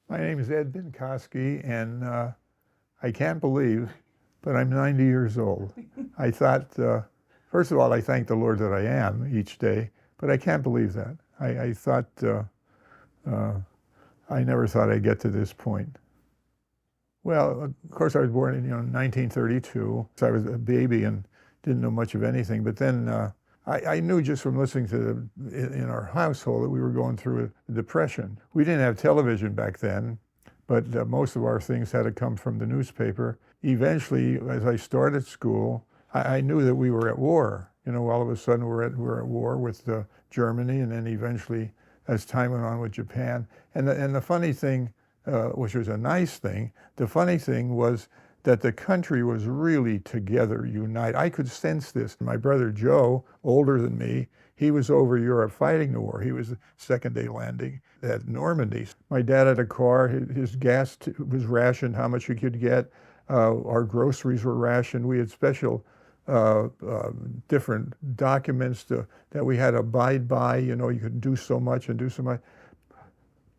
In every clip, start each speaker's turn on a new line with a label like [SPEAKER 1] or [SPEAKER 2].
[SPEAKER 1] My name is Ed Binkoski, and I can't believe, but I'm 90 years old. I thought, first of all, I thank the Lord that I am each day, but I can't believe that. I thought, uh, I never thought I'd get to this point. Well, of course, I was born in 1932, so I was a baby and didn't know much of anything. But then I knew just from listening to in our household that we were going through a depression. We didn't have television back then, but most of our things had to come from the newspaper. Eventually, as I started school, I knew that we were at war. All of a sudden we're at war with Germany, and then eventually, as time went on, with Japan. And the funny thing, which was a nice thing, the funny thing was that the country was really together, united. I could sense this. My brother Joe, older than me, he was over Europe fighting the war. He was second day landing at Normandy. My dad had a car. His gas was rationed, how much he could get. Our groceries were rationed. We had special different documents that we had to abide by. You could do so much and do so much.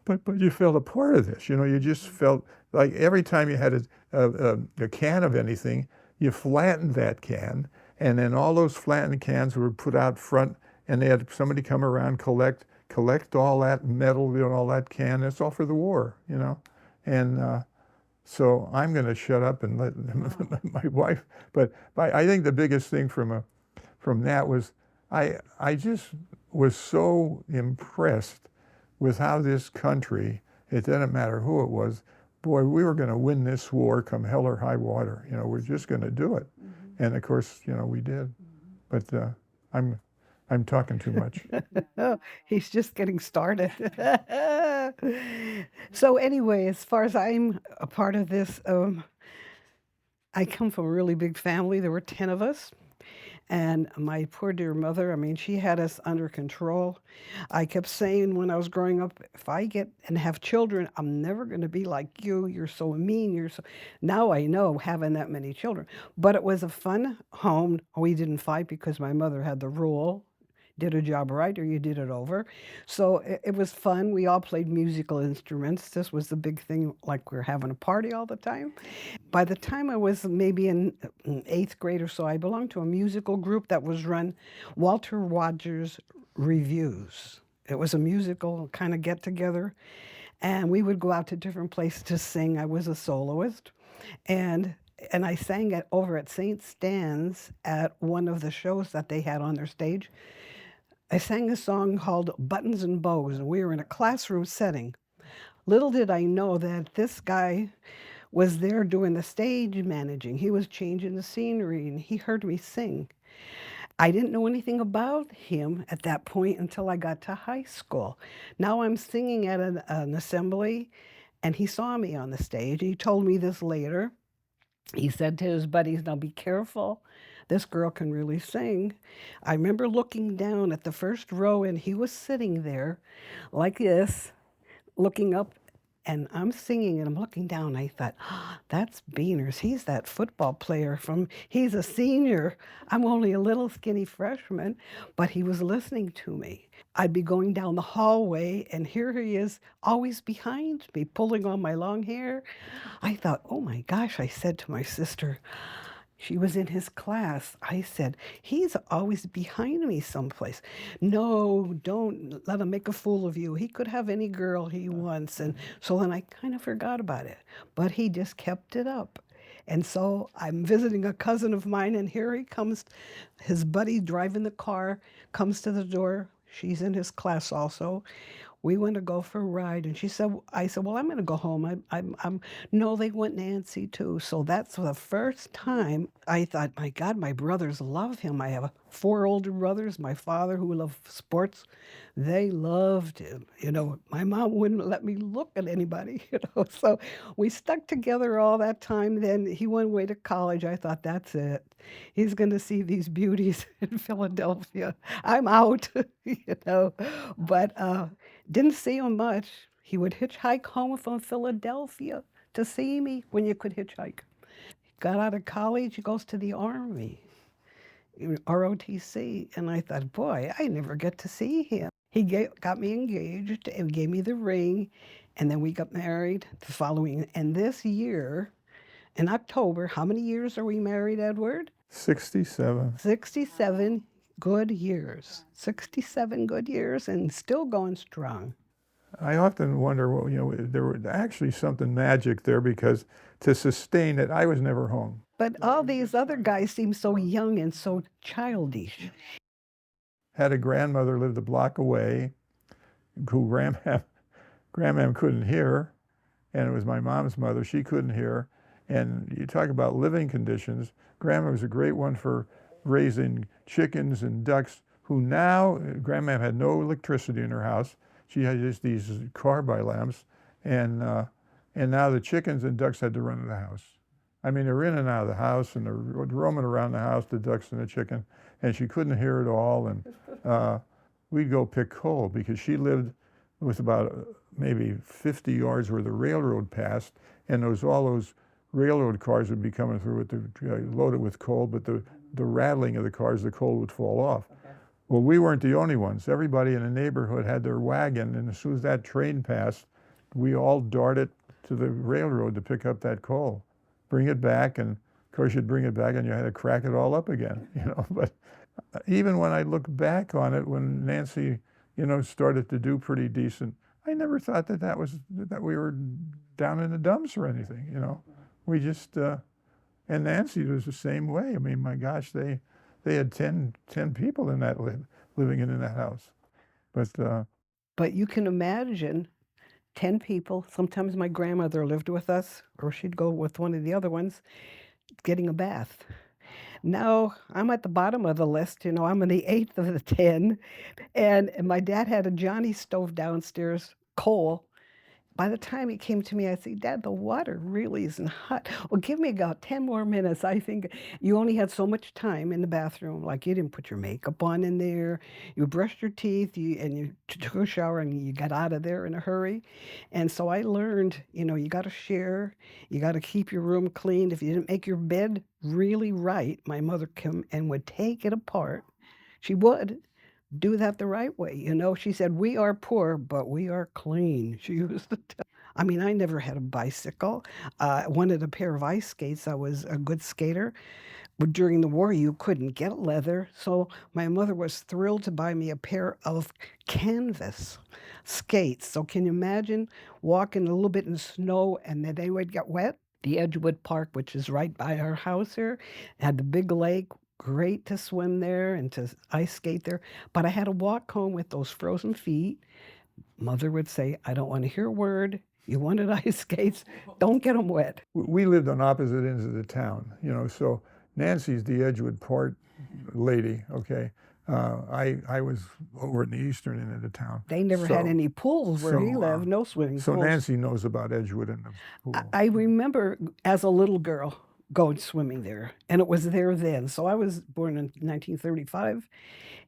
[SPEAKER 1] But you felt a part of this. You just felt like every time you had a can of anything, you flattened that can, and then all those flattened cans were put out front, and they had somebody come around, collect all that metal, all that can. It's all for the war. And so I'm going to shut up and let my wife. But I think the biggest thing from that was I just was so impressed with how this country, it didn't matter who it was, boy, we were going to win this war come hell or high water. We're just going to do it. Mm-hmm. And of course, we did. But I'm talking too much.
[SPEAKER 2] He's just getting started. So anyway, as far as I'm a part of this, I come from a really big family. There were 10 of us. And my poor dear mother, I mean, she had us under control. I kept saying when I was growing up, if I get and have children, I'm never going to be like you. You're so mean. You're so. Now I know having that many children. But it was a fun home. We didn't fight because my mother had the rule, did a job right or you did it over. So it was fun. We all played musical instruments. This was the big thing, like we were having a party all the time. By the time I was maybe in eighth grade or so, I belonged to a musical group that was run Walter Rogers Reviews. It was a musical kind of get together, and we would go out to different places to sing. I was a soloist, and I sang over at St. Stan's at one of the shows that they had on their stage. I sang a song called Buttons and Bows, and we were in a classroom setting. Little did I know that this guy was there doing the stage managing. He was changing the scenery, and he heard me sing. I didn't know anything about him at that point until I got to high school. Now I'm singing at an assembly, and he saw me on the stage. He told me this later. He said to his buddies, "Now be careful. This girl can really sing." I remember looking down at the first row, and he was sitting there like this, looking up, and I'm singing and I'm looking down. I thought, oh, that's Beaners. He's that football player he's a senior. I'm only a little skinny freshman, but he was listening to me. I'd be going down the hallway, and here he is, always behind me, pulling on my long hair. I thought, oh my gosh, I said to my sister, she was in his class. I said, he's always behind me someplace. No, don't let him make a fool of you. He could have any girl he wants. And so then I kind of forgot about it. But he just kept it up. And so I'm visiting a cousin of mine, and here he comes. His buddy driving the car comes to the door. She's in his class also. We went to go for a ride, and I said, well, I'm going to go home. No, they want Nancy too. So that's the first time I thought, my God, my brothers love him. I have 4 older brothers. My father, who loved sports, they loved him. My mom wouldn't let me look at anybody, So we stuck together all that time. Then he went away to college. I thought, that's it. He's going to see these beauties in Philadelphia. I'm out, But didn't see him much. He would hitchhike home from Philadelphia to see me when you could hitchhike. Got out of college, he goes to the Army, ROTC, and I thought, boy, I never get to see him. got me engaged and gave me the ring, and then we got married the following. And this year, in October, how many years are we married, Edward?
[SPEAKER 1] 67.
[SPEAKER 2] 67 good years. 67 good years and still going strong.
[SPEAKER 1] I often wonder, well, there was actually something magic there because to sustain it, I was never home.
[SPEAKER 2] But all these other guys seem so young and so childish.
[SPEAKER 1] Had a grandmother lived a block away who grandmam couldn't hear, and it was my mom's mother. She couldn't hear. And you talk about living conditions. Grandma was a great one for raising chickens and ducks, who now, grandmam had no electricity in her house. She had just these carbide lamps, and now the chickens and ducks had to run to the house. I mean, they're in and out of the house, and they're roaming around the house, the ducks and the chicken, and she couldn't hear it all. And we'd go pick coal because she lived with about maybe 50 yards where the railroad passed, and all those railroad cars would be coming through with loaded with coal, but the rattling of the cars, the coal would fall off. Okay. Well, we weren't the only ones. Everybody in the neighborhood had their wagon, and as soon as that train passed, we all darted to the railroad to pick up that coal, bring it back, and of course you'd bring it back and you had to crack it all up again, But even when I look back on it, when Nancy, started to do pretty decent, I never thought that we were down in the dumps or anything, We just, and Nancy was the same way. I mean, my gosh, they had 10 people in that living in that house.
[SPEAKER 2] But you can imagine 10 people. Sometimes my grandmother lived with us, or she'd go with one of the other ones, getting a bath. Now I'm at the bottom of the list. I'm in the 8th of the 10. And my dad had a Johnny stove downstairs, coal. By the time he came to me, I said, Dad, the water really isn't hot. Well, give me about 10 more minutes. I think you only had so much time in the bathroom. Like, you didn't put your makeup on in there. You brushed your teeth, and you took a shower, and you got out of there in a hurry. And so I learned, you got to share. You got to keep your room clean. If you didn't make your bed really right, my mother came and would take it apart. She would. Do that the right way. She said, we are poor, but we are clean. She used to tell. I mean, I never had a bicycle. I wanted a pair of ice skates. I was a good skater. But during the war, you couldn't get leather. So my mother was thrilled to buy me a pair of canvas skates. So can you imagine walking a little bit in snow and then they would get wet? The Edgewood Park, which is right by our house here, had the big lake. Great to swim there and to ice skate there. But I had to walk home with those frozen feet. Mother would say, I don't want to hear a word. You wanted ice skates. Don't get them wet.
[SPEAKER 1] We lived on opposite ends of the town, so Nancy's the Edgewood Park lady, okay? I was over in the eastern end of the town.
[SPEAKER 2] They never had any pools where he lived, no swimming pools.
[SPEAKER 1] So Nancy knows about Edgewood and the pool.
[SPEAKER 2] I remember as a little girl going swimming there, and it was there then. So I was born in 1935.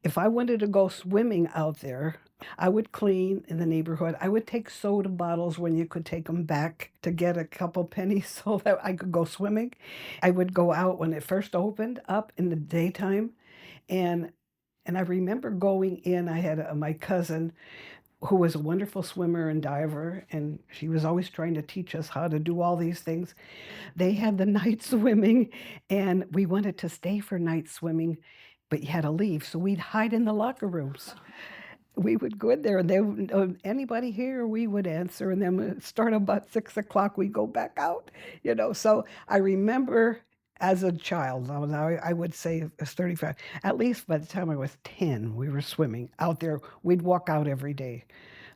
[SPEAKER 2] If I wanted to go swimming out there, I would clean in the neighborhood. I would take soda bottles when you could take them back to get a couple pennies so that I could go swimming. I would go out when it first opened up in the daytime, and I remember going in. I had my cousin who was a wonderful swimmer and diver, and she was always trying to teach us how to do all these things. They had the night swimming, and we wanted to stay for night swimming, but you had to leave, so we'd hide in the locker rooms. We would go in there, and they would, anybody here, we would answer, and then start about 6 o'clock, we'd go back out, So I remember as a child, I would say I was 35, at least by the time I was 10, we were swimming out there. We'd walk out every day.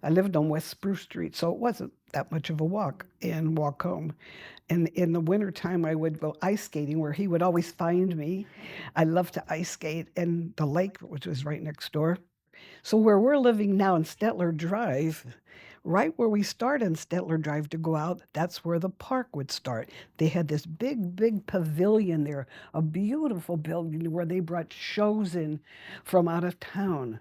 [SPEAKER 2] I lived on West Spruce Street, so it wasn't that much of a walk and walk home. And in the wintertime, I would go ice skating where he would always find me. I loved to ice skate in the lake, which was right next door. So where we're living now in Stettler Drive, right where we start in Stettler Drive to go out, that's where the park would start. They had this big, big pavilion there, a beautiful building where they brought shows in from out of town.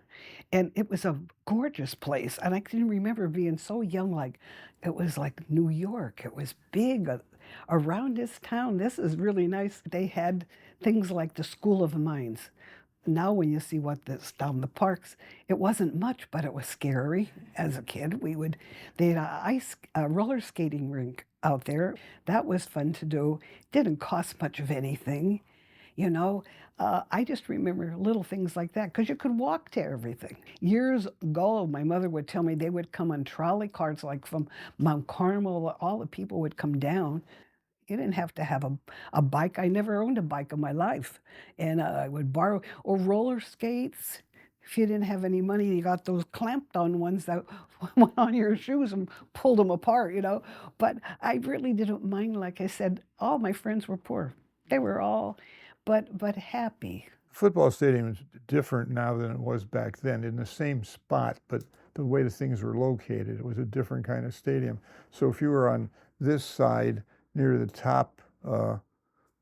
[SPEAKER 2] And it was a gorgeous place. And I can remember being so young, like it was like New York. It was big around this town. This is really nice. They had things like the School of Mines. Now when you see what this down the parks, it wasn't much, but it was scary. As a kid, they had a roller skating rink out there. That was fun to do. Didn't cost much of anything, you know. I just remember little things like that because you could walk to everything. Years ago, my mother would tell me they would come on trolley cars, like from Mount Carmel. All the people would come down. You didn't have to have a bike. I never owned a bike in my life. And I would borrow, or roller skates. If you didn't have any money, you got those clamped on ones that went on your shoes and pulled them apart, you know. But I really didn't mind. Like I said, all my friends were poor. They were all, but happy.
[SPEAKER 1] Football stadium is different now than it was back then, in the same spot, but the way the things were located, it was a different kind of stadium. So if you were on this side near the top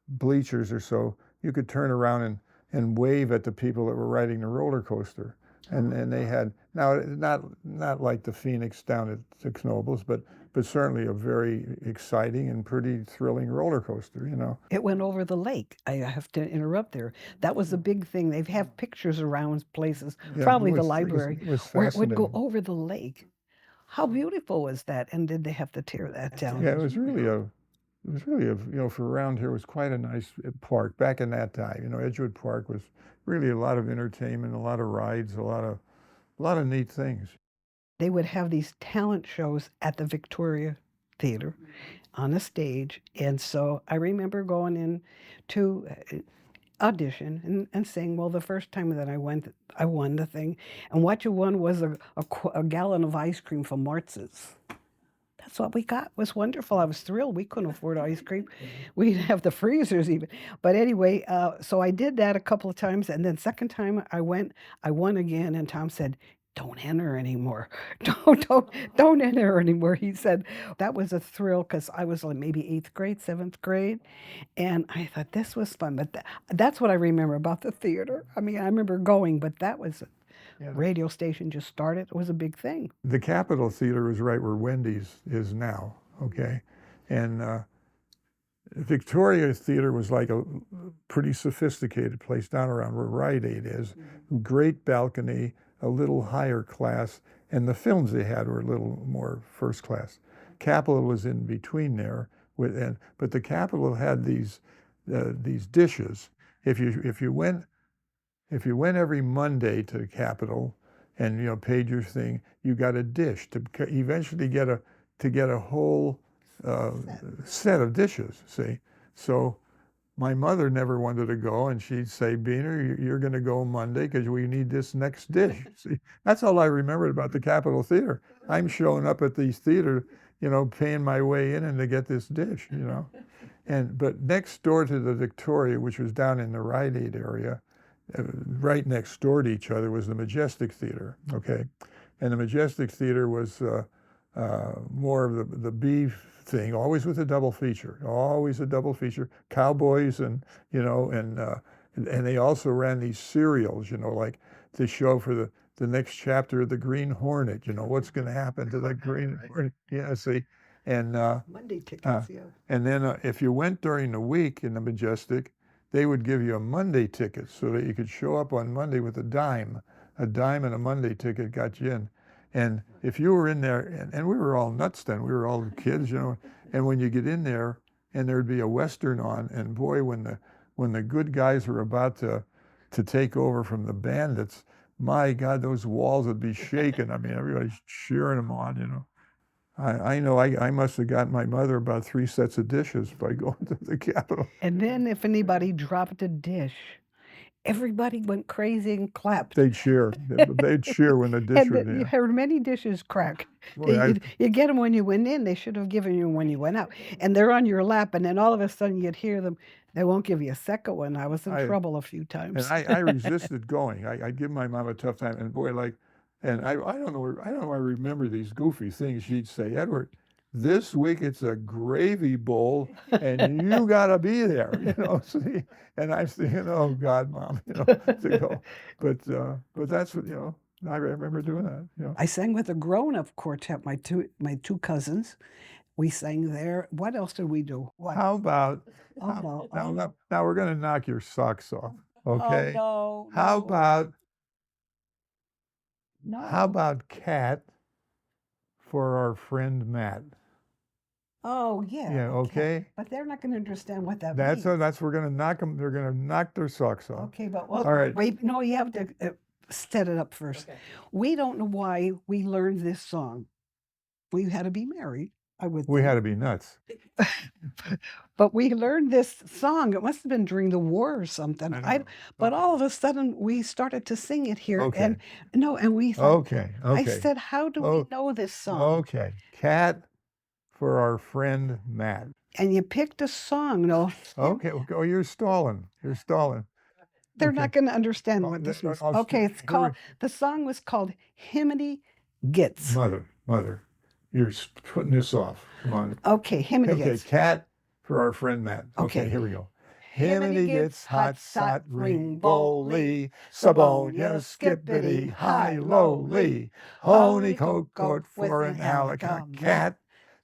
[SPEAKER 1] bleachers or so, you could turn around and wave at the people that were riding the roller coaster. And they had, now not like the Phoenix down at the Knobles, but certainly a very exciting and pretty thrilling roller coaster, you know.
[SPEAKER 2] It went over the lake. I have to interrupt there. That was a big thing. They have pictures around places,
[SPEAKER 1] Yeah,
[SPEAKER 2] probably
[SPEAKER 1] it
[SPEAKER 2] the
[SPEAKER 1] was-
[SPEAKER 2] library,
[SPEAKER 1] it was
[SPEAKER 2] where it would go
[SPEAKER 1] fascinating.
[SPEAKER 2] over the lake. How beautiful was that? And did they have to tear that down?
[SPEAKER 1] Yeah, it was really a, you know, for around here, it was quite a nice park back in that time. You know, Edgewood Park was really a lot of entertainment, a lot of rides, a lot of neat things.
[SPEAKER 2] They would have these talent shows at the Victoria Theater on a stage. And so I remember going in to audition and saying, well, the first time that I went, I won the thing. And what you won was a gallon of ice cream from Martz's. That's what we got. It was wonderful. I was thrilled. We couldn't afford ice cream. We didn't have the freezers even. But anyway, so I did that a couple of times. And then second time I went, I won again. And Tom said, don't enter anymore. Don't enter anymore. He said that was a thrill because I was like maybe 8th grade, 7th grade. And I thought this was fun. But that's what I remember about the theater. I mean, I remember going, but that was
[SPEAKER 1] Yeah.
[SPEAKER 2] radio station just started. It was a big thing.
[SPEAKER 1] The Capitol Theater was right where Wendy's is now, okay? And Victoria Theater was like a pretty sophisticated place down around where Rite Aid is. Great balcony, a little higher class, and the films they had were a little more first class. Capitol was in between there, but the Capitol had these dishes. If you went every Monday to the Capitol and, you know, paid your thing, you got a dish to eventually get a whole set of dishes, see? So my mother never wanted to go, and she'd say, Beaner, you're going to go Monday because we need this next dish. See, that's all I remembered about the Capitol Theater. I'm showing up at these theater, you know, paying my way in and to get this dish, you know. But next door to the Victoria, which was down in the Rite Aid area, right next door to each other was the Majestic Theater, okay? And the Majestic Theater was more of the B thing, always with a double feature, always a double feature, cowboys and, you know, and they also ran these serials, you know, like the show for the next chapter of the Green Hornet, you know, what's going to happen to the Green Hornet, yeah, see? And
[SPEAKER 2] Monday tickets, yeah.
[SPEAKER 1] and then if you went during the week in the Majestic, they would give you a Monday ticket so that you could show up on Monday with a dime. A dime and a Monday ticket got you in. And if you were in there, and we were all nuts then, we were all kids, you know, and when you get in there and there'd be a Western on, and boy, when the good guys were about to take over from the bandits, my God, those walls would be shaking. I mean, everybody's cheering them on, you know. I know I must have got my mother about 3 sets of dishes by going to the Capitol.
[SPEAKER 2] And then if anybody dropped a dish, everybody went crazy and clapped.
[SPEAKER 1] They'd cheer. They'd cheer when the dish
[SPEAKER 2] And
[SPEAKER 1] was
[SPEAKER 2] you
[SPEAKER 1] in.
[SPEAKER 2] heard many dishes crack.
[SPEAKER 1] Boy,
[SPEAKER 2] You get them when you went in. They should have given you when you went out. And they're on your lap, and then all of a sudden you'd hear them. They won't give you a second one. I was in trouble a few times.
[SPEAKER 1] And I resisted going. I'd give my mom a tough time. And boy, like, and I don't know, I remember these goofy things she'd say. Edward, this week it's a gravy bowl, and you gotta be there, you know. See, and I'm thinking, oh God, Mom, you know, to go. But that's what, you know, I remember doing that. You know.
[SPEAKER 2] I sang with a grown-up quartet. My two cousins. We sang there. What else did we do? What?
[SPEAKER 1] How about
[SPEAKER 2] Oh,
[SPEAKER 1] now we're gonna knock your socks off. Okay.
[SPEAKER 2] Oh, no,
[SPEAKER 1] How
[SPEAKER 2] no,
[SPEAKER 1] about
[SPEAKER 2] no.
[SPEAKER 1] cat for our friend Matt?
[SPEAKER 2] Oh, yeah,
[SPEAKER 1] Yeah,
[SPEAKER 2] okay.
[SPEAKER 1] okay.
[SPEAKER 2] But they're not going to understand what that
[SPEAKER 1] That's
[SPEAKER 2] means.
[SPEAKER 1] we're gonna knock them. They're gonna knock their socks off.
[SPEAKER 2] Okay, but
[SPEAKER 1] All right.
[SPEAKER 2] wait, no, you have to set it up first.
[SPEAKER 3] Okay.
[SPEAKER 2] We don't know why we learned this song. We had to be married, I would
[SPEAKER 1] We
[SPEAKER 2] think.
[SPEAKER 1] had to be nuts.
[SPEAKER 2] But we learned this song. It must have been during the war or something.
[SPEAKER 1] I don't know.
[SPEAKER 2] But
[SPEAKER 1] Okay.
[SPEAKER 2] all of a sudden, we started to sing it here.
[SPEAKER 1] Okay.
[SPEAKER 2] And no, and we thought,
[SPEAKER 1] Okay.
[SPEAKER 2] I
[SPEAKER 1] Okay.
[SPEAKER 2] said, how do we know this song?
[SPEAKER 1] Okay. Cat for our friend Matt.
[SPEAKER 2] And you picked a song. No,
[SPEAKER 1] Okay. Oh, you're stalling. You're stalling.
[SPEAKER 2] they're
[SPEAKER 1] Okay.
[SPEAKER 2] not going to understand
[SPEAKER 1] Oh,
[SPEAKER 2] what this
[SPEAKER 1] that-
[SPEAKER 2] was.
[SPEAKER 1] I'll-
[SPEAKER 2] Okay, it's
[SPEAKER 1] here
[SPEAKER 2] called, the song was called Himiny Gits.
[SPEAKER 1] Mother, you're putting this off. Come on.
[SPEAKER 2] Okay, Himiny
[SPEAKER 1] Okay,
[SPEAKER 2] Gits.
[SPEAKER 1] cat for our friend Matt. Okay,
[SPEAKER 2] Okay.
[SPEAKER 1] here we go.
[SPEAKER 2] Himiny gets hot, sot, ring, bowly,
[SPEAKER 1] Sabonia, skippity, high, lowly, honey coat for an alligator cat.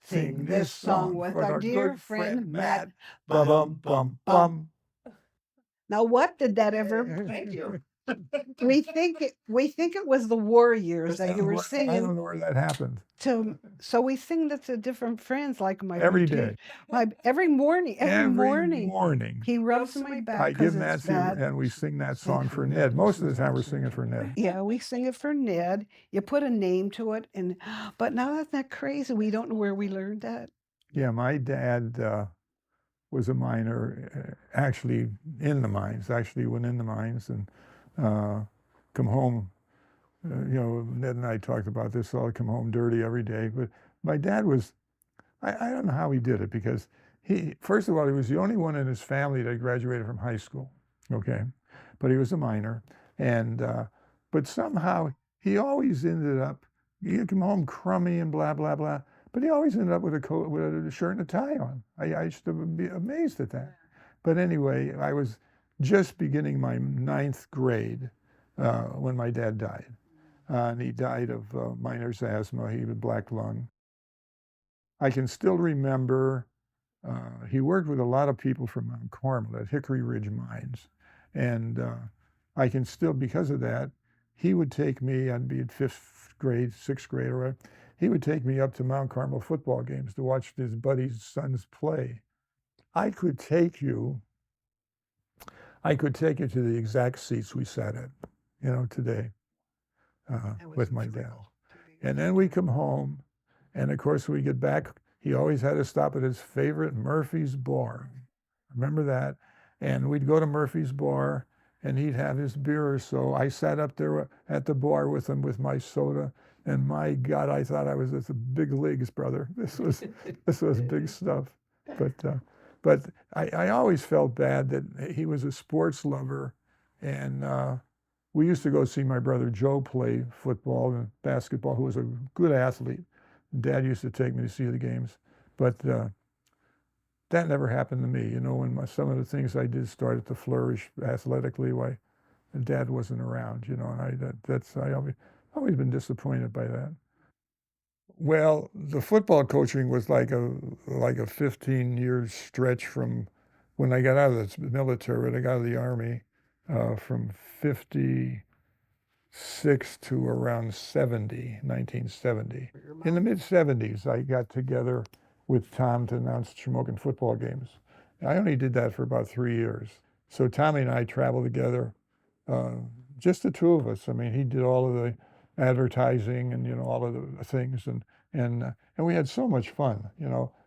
[SPEAKER 1] Sing this song with our dear friend Matt. Bum bum bum bum.
[SPEAKER 2] Now, what did that ever?
[SPEAKER 3] Thank you.
[SPEAKER 2] We think it was the war years that you were
[SPEAKER 1] I don't
[SPEAKER 2] singing.
[SPEAKER 1] know where that happened.
[SPEAKER 2] So we sing that to different friends, like my
[SPEAKER 1] Every
[SPEAKER 2] friend
[SPEAKER 1] day.
[SPEAKER 2] every morning. Every morning.
[SPEAKER 1] morning.
[SPEAKER 2] He rubs my back
[SPEAKER 1] I give
[SPEAKER 2] because
[SPEAKER 1] Matt
[SPEAKER 2] it's bad.
[SPEAKER 1] and we sing that song for Ned. Most of the time we're singing for Ned.
[SPEAKER 2] Yeah, we sing it for Ned. You put a name to it, but now that's not crazy. We don't know where we learned that.
[SPEAKER 1] Yeah, my dad was a miner, actually in the mines, actually went in the mines and come home. Ned and I talked about this. I'll come home dirty every day. But my dad was, I don't know how he did it because first of all, he was the only one in his family that graduated from high school. Okay. But he was a miner. And, but somehow he always ended up, he'd come home crummy and blah, blah, blah. But he always ended up with a coat, with a shirt and a tie on. I used to be amazed at that. But anyway, I was just beginning my 9th grade when my dad died. And he died of miner's asthma. He had black lung. I can still remember he worked with a lot of people from Mount Carmel at Hickory Ridge Mines. And I can still, because of that, he would take me, I'd be in 5th grade, 6th grade, or whatever. He would take me up to Mount Carmel football games to watch his buddy's sons play. I could take you to the exact seats we sat at, today with my dad. And then we come home, and of course we get back. He always had to stop at his favorite Murphy's Bar. Remember that? And we'd go to Murphy's Bar, and he'd have his beer or so. I sat up there at the bar with him with my soda, and my God, I thought I was at the big leagues, brother. This was big stuff. But I always felt bad that he was a sports lover, and we used to go see my brother Joe play football and basketball, who was a good athlete. Dad used to take me to see the games, but that never happened to me. When some of the things I did started to flourish athletically, why Dad wasn't around. And I've always been disappointed by that. Well, the football coaching was like a 15-year stretch from when I got out of the military, when I got out of the Army, from 56 to around 1970. In the mid-70s, I got together with Tom to announce Shamokin football games. I only did that for about 3 years. So Tommy and I traveled together, just the two of us. I mean, he did all of the advertising and all of the things, and we had so much fun,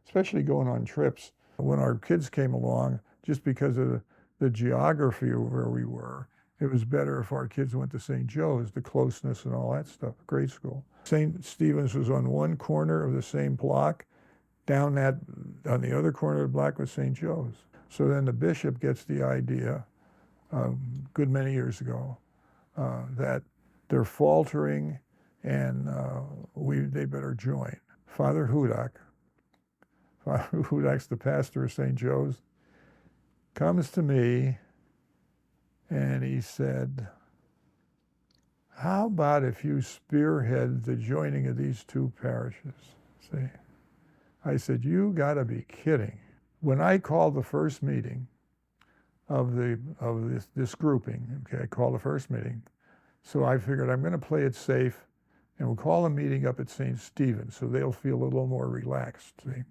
[SPEAKER 1] especially going on trips. When our kids came along, just because of the geography of where we were, it was better if our kids went to St. Joe's, the closeness and all that stuff, grade school. St. Stephen's was on one corner of the same block. On the other corner of the block was St. Joe's. So then the bishop gets the idea, a good many years ago, that they're faltering and they better join. Father Hudak's the pastor of St. Joe's, comes to me and he said, how about if you spearhead the joining of these two parishes? See? I said, you gotta be kidding. When I called the first meeting, of this grouping. Okay, I called the first meeting. So I figured I'm going to play it safe, and we'll call a meeting up at St. Stephen's so they'll feel a little more relaxed. See?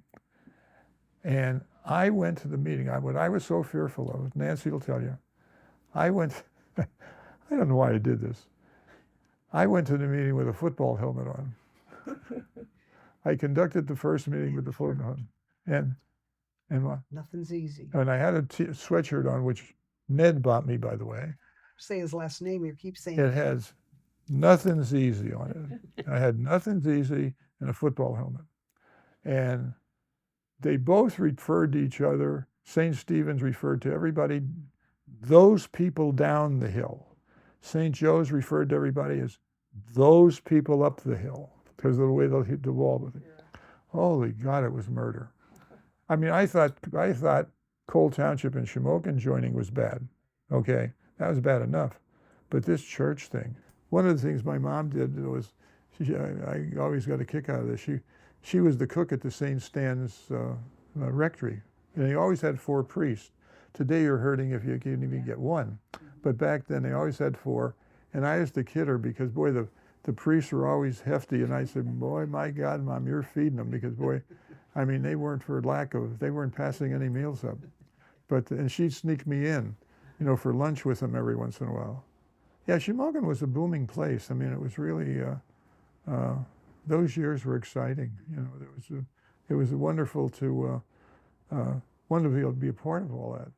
[SPEAKER 1] And I went to the meeting. What I was so fearful of, Nancy will tell you, I went, I don't know why I did this. I went to the meeting with a football helmet on. I conducted the first meeting with the football helmet. And what?
[SPEAKER 2] Nothing's easy.
[SPEAKER 1] And I had a sweatshirt on, which Ned bought me, by the way.
[SPEAKER 2] Say his last name, you keep saying
[SPEAKER 1] it. Has nothing's easy on it. I had nothing's easy and a football helmet. And they both referred to each other. St. Stephen's referred to everybody, those people down the hill. St. Joe's referred to everybody as those people up the hill because of the way they'll hit the wall with it. Yeah. Holy God, it was murder. I mean, I thought Coal Township and Shamokin joining was bad. Okay, that was bad enough. But this church thing, one of the things my mom did was, I always got a kick out of this. She was the cook at the St. Stan's rectory, and they always had 4 priests. Today you're hurting if you can even get 1. But back then they always had 4. And I used to kid her because, boy, the priests were always hefty. And I said, boy, my God, Mom, you're feeding them. Because, boy, I mean, they weren't they weren't passing any meals up. And she'd sneak me in, for lunch with them every once in a while. Yeah, Shamokin was a booming place. I mean, it was really, those years were exciting. It was wonderful to be able to be a part of all that.